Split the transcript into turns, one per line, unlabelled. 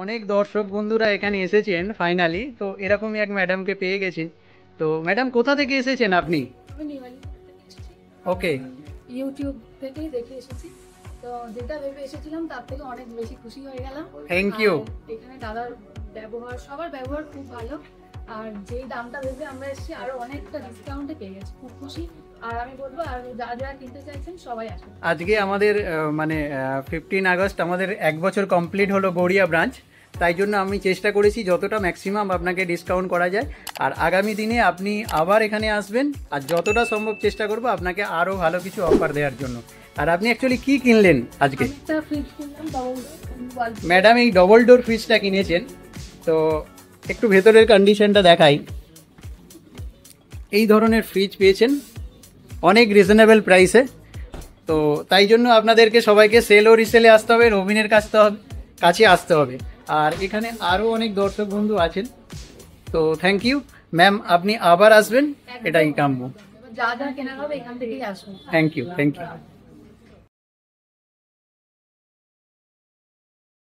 অনেক দর্শক বন্ধুরা এখানে এসেছেন ফাইনালি, তো এরকমই এক ম্যাডামকে পেয়ে গেছি। তো ম্যাডাম কোথা থেকে এসেছেন আপনি?
আমি নিউয়ালি থেকে এসেছি।
ওকে।
ইউটিউব থেকেই দেখে এসেছি। তো যেটা ভেবে এসেছিলাম তার থেকে অনেক বেশি খুশি হয়ে গেলাম।
Thank you.
আর এখানে দাদার ব্যবহার, সবার ব্যবহার খুব ভালো। আর যেই দামটা ভেবে আমরা এসেছি আরো অনেকটা ডিসকাউন্টে পেয়ে গেছি, খুব খুশি। আর আমি বলবো আর যারা যারা কিনতে চাইছেন সবাই আসুন।
আজকে আমাদের 15 আগস্ট আমাদের 1 বছর কমপ্লিট হলো গড়িয়া ব্রাঞ্চ। তাই জন্য আমি চেষ্টা করেছি যতটা ম্যাক্সিমাম আপনাকে ডিসকাউন্ট করা যায়। আর আগামী দিনে আপনি আবার এখানে আসবেন, আর যতটা সম্ভব চেষ্টা করব আপনাকে আরও ভালো কিছু অফার দেওয়ার জন্য। আর আপনি অ্যাকচুয়ালি কি কিনলেন আজকে?
আমি একটা ফ্রিজ কিনলাম, ডবল ডোর।
ম্যাডাম এই ডবল ডোর ফ্রিজটা কিনেছেন, তো একটু ভেতরের কন্ডিশনটা দেখাই। এই ধরনের ফ্রিজ পেয়েছেন অনেক রিজনেবল প্রাইসে। তো তাই জন্য আপনাদেরকে সবাইকে সেল ও রিসেলে আসতে হবে, রবিনের কাছে আসতে হবে। আর এখানে আরও অনেক দর্শক বন্ধু আছেন। তো থ্যাংক ইউ ম্যাম, আপনি আবার আসবেন, এটাই কাম্য।
যা যা কেনা হবে এখান থেকেই আসুন।
Thank you, thank you.